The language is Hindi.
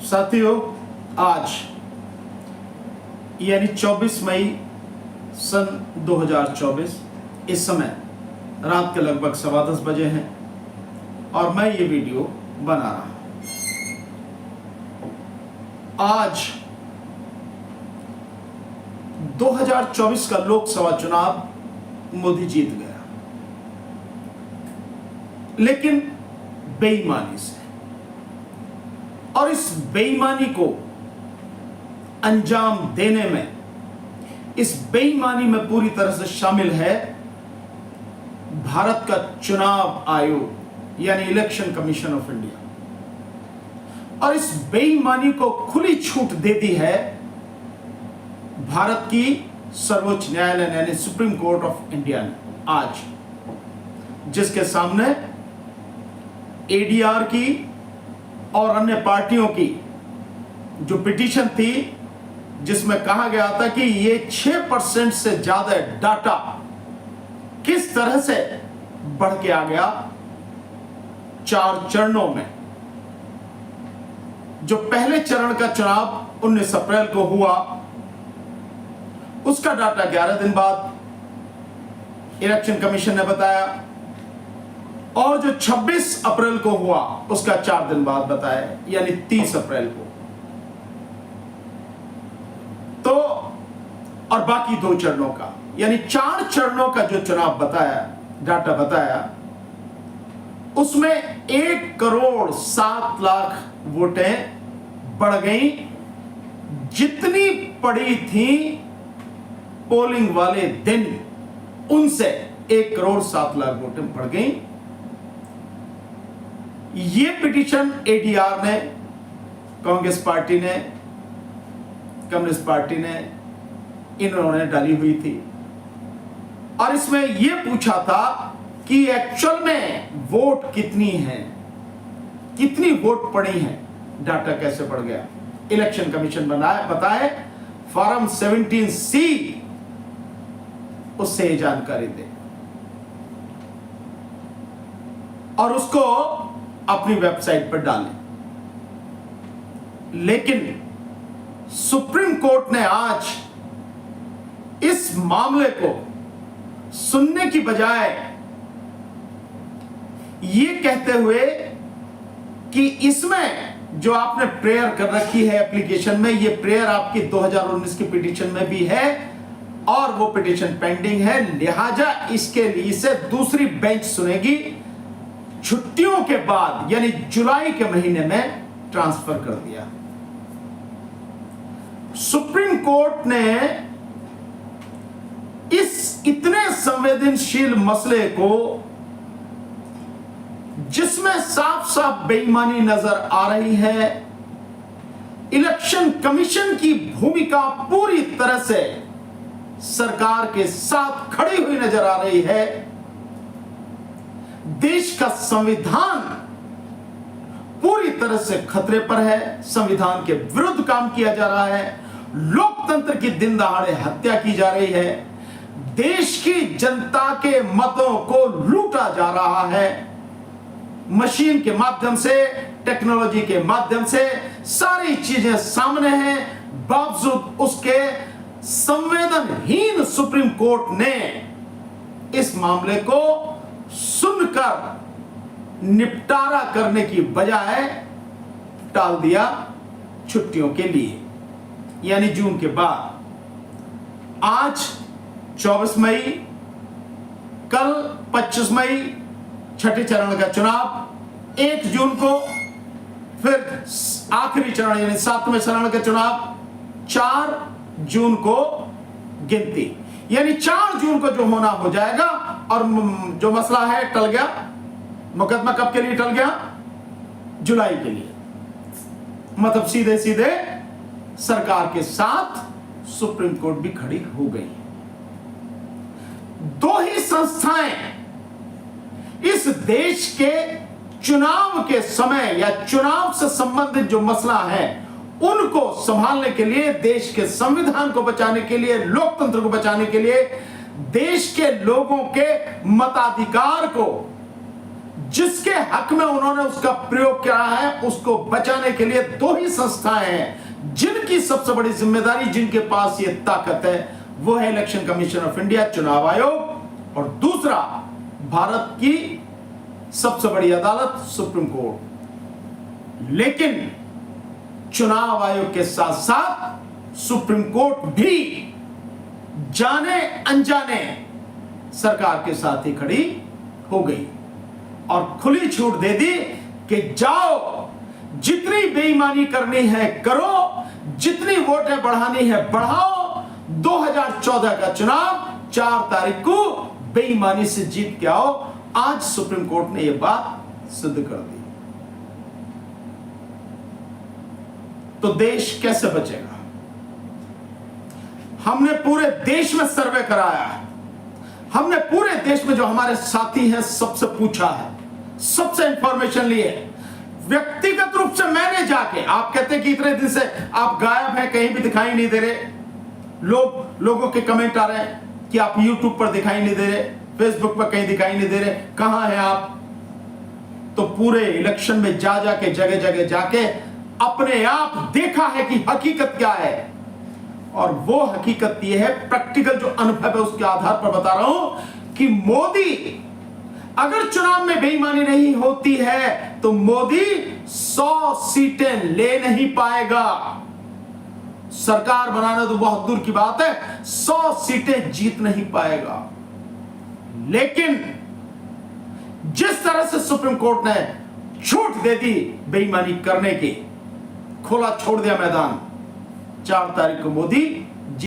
साथियों, आज यानी 24 मई सन 2024 इस समय रात के लगभग 10:15 बजे हैं और मैं ये वीडियो बना रहा हूं। आज 2024 का लोकसभा चुनाव मोदी जीत गया, लेकिन बेईमानी से। और इस बेईमानी को अंजाम देने में, इस बेईमानी में पूरी तरह से शामिल है भारत का चुनाव आयोग यानी इलेक्शन कमीशन ऑफ इंडिया। और इस बेईमानी को खुली छूट दे दी है भारत की सर्वोच्च न्यायालय यानी सुप्रीम कोर्ट ऑफ इंडिया ने आज, जिसके सामने एडीआर की और अन्य पार्टियों की जो पिटीशन थी, जिसमें कहा गया था कि ये 6% से ज्यादा डाटा किस तरह से बढ़ के आ गया 4 चरणों में। जो पहले चरण का चुनाव 19 अप्रैल को हुआ, उसका डाटा 11 दिन बाद इलेक्शन कमीशन ने बताया, और जो 26 अप्रैल को हुआ उसका 4 दिन बाद बताया, यानी 30 अप्रैल को। तो और बाकी 2 चरणों का यानी 4 चरणों का जो चुनाव बताया, डाटा बताया, उसमें 1,07,00,000 वोटें बढ़ गई, जितनी पड़ी थी पोलिंग वाले दिन उनसे 1,07,00,000 वोटें बढ़ गई। ये पिटीशन एडीआर ने, कांग्रेस पार्टी ने, कम्युनिस्ट पार्टी ने, इन्होंने डाली हुई थी। और इसमें यह पूछा था कि एक्चुअल में वोट कितनी है, कितनी वोट पड़ी हैं, डाटा कैसे बढ़ गया। इलेक्शन कमीशन बताए फॉर्म 17C उससे जानकारी दे और उसको अपनी वेबसाइट पर डालें। लेकिन सुप्रीम कोर्ट ने आज इस मामले को सुनने की बजाय ये कहते हुए कि इसमें जो आपने प्रेयर कर रखी है एप्लीकेशन में, ये प्रेयर आपकी 2019 की पिटीशन में भी है और वो पिटीशन पेंडिंग है, लिहाजा इसके लिए से दूसरी बेंच सुनेगी, छुट्टियों के बाद यानी जुलाई के महीने में ट्रांसफर कर दिया। सुप्रीम कोर्ट ने इस इतने संवेदनशील मसले को, जिसमें साफ साफ बेईमानी नजर आ रही है, इलेक्शन कमीशन की भूमिका पूरी तरह से सरकार के साथ खड़ी हुई नजर आ रही है, देश का संविधान पूरी तरह से खतरे पर है, संविधान के विरुद्ध काम किया जा रहा है, लोकतंत्र की दिन दहाड़े हत्या की जा रही है, देश की जनता के मतों को लूटा जा रहा है, मशीन के माध्यम से, टेक्नोलॉजी के माध्यम से सारी चीजें सामने हैं, बावजूद उसके संवेदनहीन सुप्रीम कोर्ट ने इस मामले को सुनकर निपटारा करने की बजाय टाल दिया छुट्टियों के लिए, यानी जून के बाद। आज 24 मई, कल 25 मई छठे चरण का चुनाव, 1 जून को फिर आखिरी चरण यानी 7वें चरण का चुनाव, 4 जून को गिनती, यानी 4 जून को जो होना हो जाएगा। और जो मसला है टल गया, मुकदमा कब के लिए टल गया? जुलाई के लिए। मतलब सीधे सीधे सरकार के साथ सुप्रीम कोर्ट भी खड़ी हो गई। 2 ही संस्थाएं इस देश के चुनाव के समय या चुनाव से संबंधित जो मसला है उनको संभालने के लिए, देश के संविधान को बचाने के लिए, लोकतंत्र को बचाने के लिए, देश के लोगों के मताधिकार को जिसके हक में उन्होंने उसका प्रयोग किया है, उसको बचाने के लिए दो ही संस्थाएं हैं जिनकी सबसे बड़ी जिम्मेदारी, जिनके पास ये ताकत है, वो है इलेक्शन कमीशन ऑफ इंडिया, चुनाव आयोग, और दूसरा भारत की सबसे बड़ी अदालत सुप्रीम कोर्ट। लेकिन चुनाव आयोग के साथ साथ सुप्रीम कोर्ट भी जाने अनजाने सरकार के साथ ही खड़ी हो गई और खुली छूट दे दी कि जाओ, जितनी बेईमानी करनी है करो, जितनी वोटें बढ़ानी है बढ़ाओ, 2014 का चुनाव 4 तारीख को बेईमानी से जीत के आओ। आज सुप्रीम कोर्ट ने यह बात सिद्ध कर दी। तो देश कैसे बचेगा? हमने पूरे देश में सर्वे कराया है, हमने पूरे देश में जो हमारे साथी हैं सबसे पूछा है, सबसे इंफॉर्मेशन ली है। व्यक्तिगत रूप से मैंने जाके, आप कहते हैं कि इतने दिन से आप गायब हैं, कहीं भी दिखाई नहीं दे रहे, लोगों के कमेंट आ रहे हैं कि आप YouTube पर दिखाई नहीं दे रहे, फेसबुक पर कहीं दिखाई नहीं दे रहे, कहां हैं आप? तो पूरे इलेक्शन में जाके जगह जगह जाके अपने आप देखा है कि हकीकत क्या है, और वो हकीकत ये है, प्रैक्टिकल जो अनुभव है उसके आधार पर बता रहा हूं कि मोदी, अगर चुनाव में बेईमानी नहीं होती है तो मोदी 100 सीटें ले नहीं पाएगा। सरकार बनाना तो बहुत दूर की बात है, 100 सीटें जीत नहीं पाएगा। लेकिन जिस तरह से सुप्रीम कोर्ट ने छूट दे दी बेईमानी करने की, खुला छोड़ दिया मैदान, 4 तारीख को मोदी